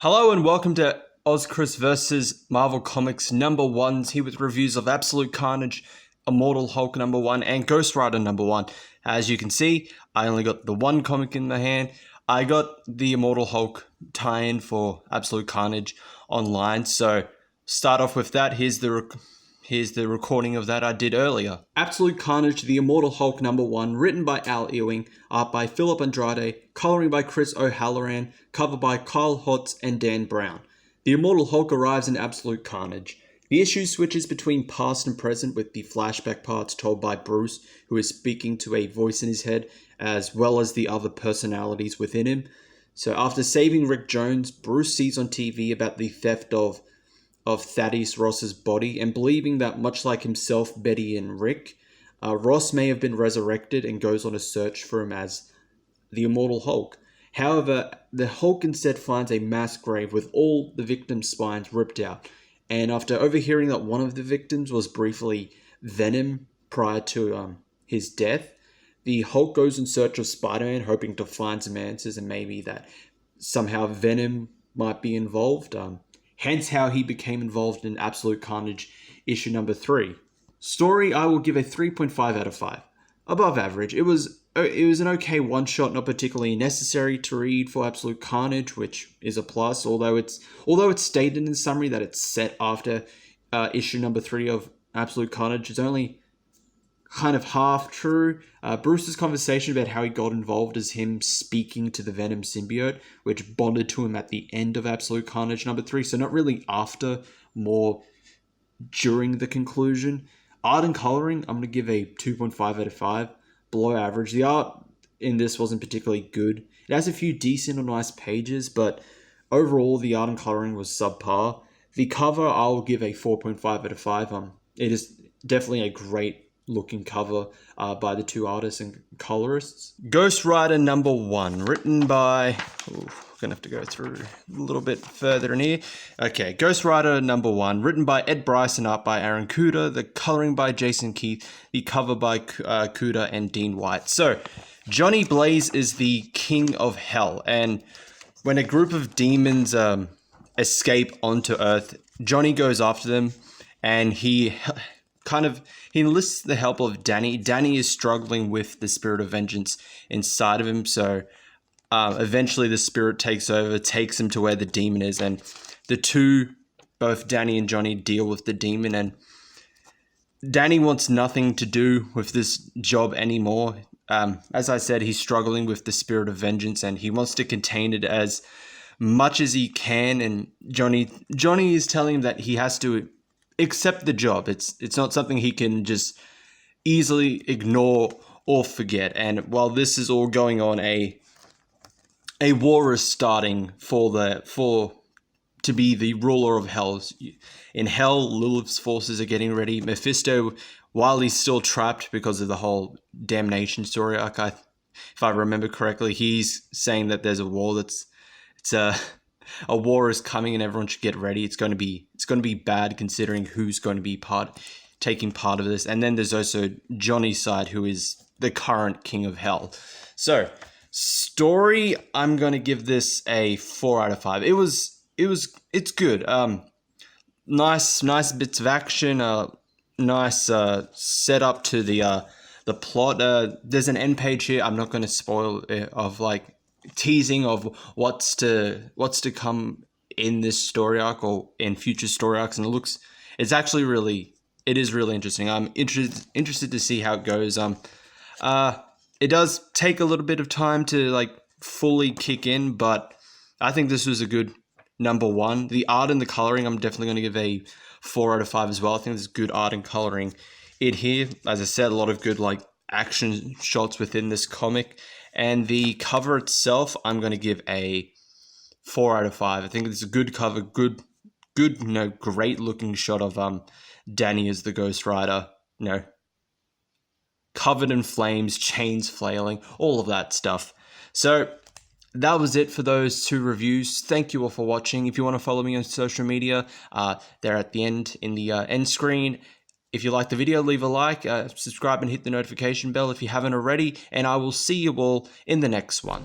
Hello and welcome to OZChris versus Marvel Comics #1s, here with reviews of Absolute Carnage, Immortal Hulk #1, and Ghostrifter #1. As you can see, I only got the one comic in my hand. I got the Immortal Hulk tie-in for Absolute Carnage online, so start off with that. Here's the recording of that I did earlier. Absolute Carnage, the Immortal Hulk #1, written by Al Ewing, art by Philip Andrade, coloring by Chris O'Halloran, cover by Kyle Hotz and Dan Brown. The Immortal Hulk arrives in Absolute Carnage. The issue switches between past and present, with the flashback parts told by Bruce, who is speaking to a voice in his head, as well as the other personalities within him. So after saving Rick Jones, Bruce sees on TV about the theft of Thaddeus Ross's body, and believing that, much like himself, Betty and Rick, Ross may have been resurrected, and goes on a search for him as the Immortal Hulk. However, the Hulk instead finds a mass grave with all the victims' spines ripped out, and after overhearing that one of the victims was briefly Venom prior to his death, the Hulk goes in search of Spider-Man, hoping to find some answers, and maybe that somehow Venom might be involved. Hence how he became involved in Absolute Carnage issue #3. Story, I will give a 3.5 out of 5. Above average. It was an okay one-shot, not particularly necessary to read for Absolute Carnage, which is a plus, although it's stated in the summary that it's set after issue #3 of Absolute Carnage. It's only kind of half true. Bruce's conversation about how he got involved is him speaking to the Venom symbiote, which bonded to him at the end of Absolute Carnage #3, so not really after, more during the conclusion. Art and coloring, I'm going to give a 2.5 out of 5, below average. The art in this wasn't particularly good. It has a few decent or nice pages, but overall the art and coloring was subpar. The cover, I'll give a 4.5 out of 5. It is definitely a great looking cover by the two artists and colorists. Ghostrifter #1, written by... we're gonna have to go through a little bit further in here. Okay, Ghostrifter #1, written by Ed Bryce and art by Aaron Kuder, the coloring by Jason Keith, the cover by Kuder and Dean White. So, Johnny Blaze is the king of hell, and when a group of demons escape onto Earth, Johnny goes after them, and he enlists the help of Danny. Danny is struggling with the spirit of vengeance inside of him, so eventually the spirit takes over, takes him to where the demon is, and the two, both Danny and Johnny, deal with the demon, and Danny wants nothing to do with this job anymore. As I said, he's struggling with the spirit of vengeance, and he wants to contain it as much as he can, and Johnny is telling him that he has to accept the job. It's not something he can just easily ignore or forget. And while this is all going on, a war is starting to be the ruler of hell. In hell, Lilith's forces are getting ready. Mephisto, while he's still trapped because of the whole damnation story arc, if I remember correctly, he's saying that there's a war a war is coming and everyone should get ready. It's going to be bad, considering who's going to be taking part of this. And then there's also Johnny's side, who is the current king of hell. So, story, I'm going to give this a 4 out of 5. It's good. Nice bits of action, nice setup to the plot. There's an end page here. I'm not going to spoil it, of teasing of what's to come in this story arc or in future story arcs, and it is really interesting. I'm interested to see how it goes. It does take a little bit of time to fully kick in, but I think this was a good #1. The art and the coloring, I'm definitely going to give a 4 out of 5 as well. I think there's good art and coloring in here. As I said, a lot of good action shots within this comic. And the cover itself, I'm going to give a 4 out of 5. I think it's a good cover, good, great looking shot of Danny as the Ghostrifter, covered in flames, chains flailing, all of that stuff. So that was it for those two reviews. Thank you all for watching. If you want to follow me on social media, they're at the end in the end screen. If you like the video, leave a like, subscribe and hit the notification bell if you haven't already, and I will see you all in the next one.